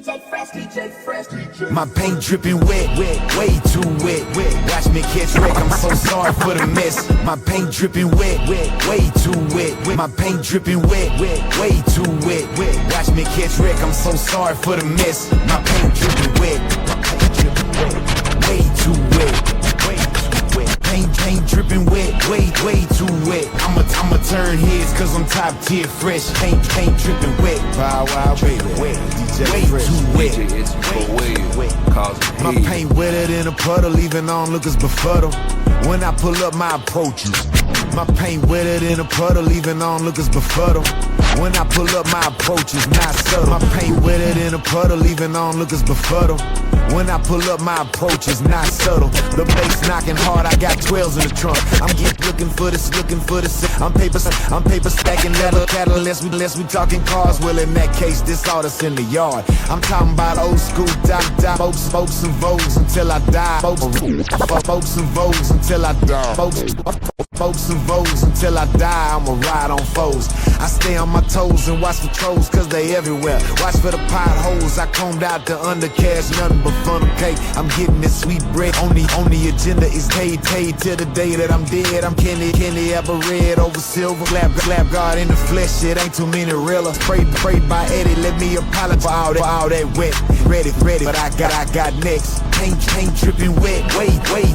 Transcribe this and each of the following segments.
My paint dripping wet, way too wet. Watch me catch wreck, I'm so sorry for the mess. My paint dripping wet, way too wet. My paint dripping wet, way too wet. Watch me catch wreck, I'm so sorry for the mess. My paint dripping wet, way too wet. Paint dripping wet, way too wet. I'ma turn heads cause I'm top tier fresh. Paint dripping wet, wow baby, wet. Way too wet. My paint wetter than a puddle, leaving onlookers befuddled. When I pull up my approaches, my paint wetter than a puddle, leaving onlookers befuddled. When I pull up my approaches, not subtle. My paint wetter than a puddle, leaving onlookers befuddled. When I pull up my approach is not subtle. The bass knocking hard, I got 12s in the trunk. I'm looking for this. I'm paper stacking leather catalyst. Unless we talking cars, well in that case, this all that's in the yard. I'm talking about old school folks and Vogues until I die. Folks and Vogues until I die. Folks and Vogues until I die. I'ma ride on foes. I stay on my toes and watch for trolls cause they everywhere. Watch for the potholes. I combed out the undercash, nothing but funnel cake. I'm getting this sweet bread. On the agenda is paid till the day that I'm dead. I'm candy apple red over silver. Slap God in the flesh. It ain't too many realer. Prayed by Eddie. Let me apologize for all that wet. Ready. But I got next. Paint dripping wet, way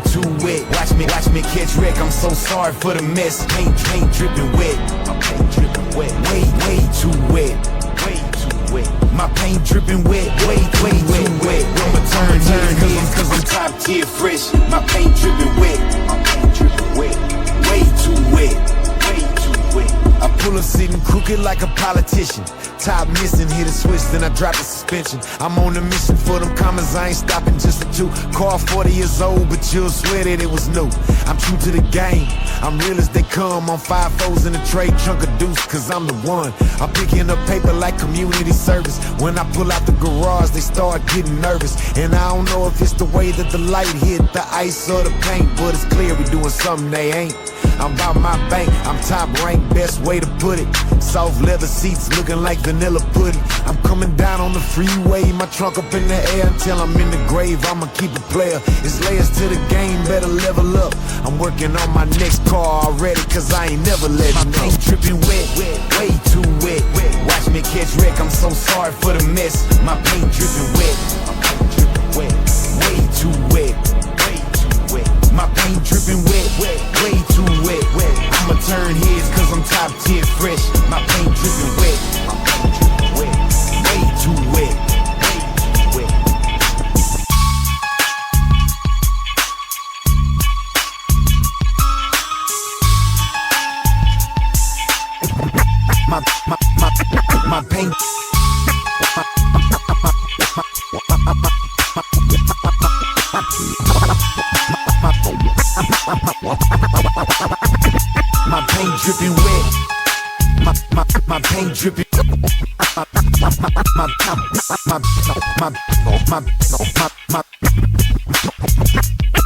too wet. Watch me catch wreck. I'm so sorry for the mess. Paint dripping wet. Paint dripping wet, way too wet. My paint dripping wet, way too wet. I'ma turn heads cause I'm top tier fresh. My paint dripping wet, way too wet. I pull up sitting crooked like a politician. Top missing, hit a switch, then I drop the suspension. I'm on a mission for them commas, I ain't stopping just a two. Car 40 years old, but you'll swear that it was new. I'm true to the game, I'm real as they come. On 5-4s in the trade, trunk of deuce, cause I'm the one. I'm picking up paper like community service. When I pull out the garage, they start getting nervous. And I don't know if it's the way that the light hit the ice or the paint, but it's clear we doing something they ain't. I'm about my bank, I'm top ranked, best way to put it. Soft leather seats looking like vanilla pudding. I'm coming down on the freeway, my trunk up in the air. Until I'm in the grave, I'ma keep a player. It's layers to the game, better level up. I'm working on my next car already, cause I ain't never letting up. My paint dripping wet, way too wet. Watch me catch wreck, I'm so sorry for the mess. My paint dripping wet, way too wet. My paint dripping wet, way too wet. I'ma turn heads cause I'm top tier fresh. My paint dripping wet, way too wet. My paint. My paint dripping wet. My paint dripping.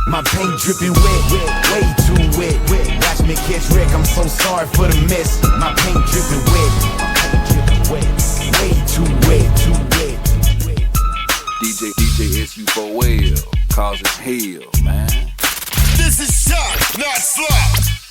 My paint dripping wet, way too wet. Watch me catch wreck. I'm so sorry for the mess. My paint dripping wet, way too wet. DJ SU4L causing hell, man. This is shock, not slop.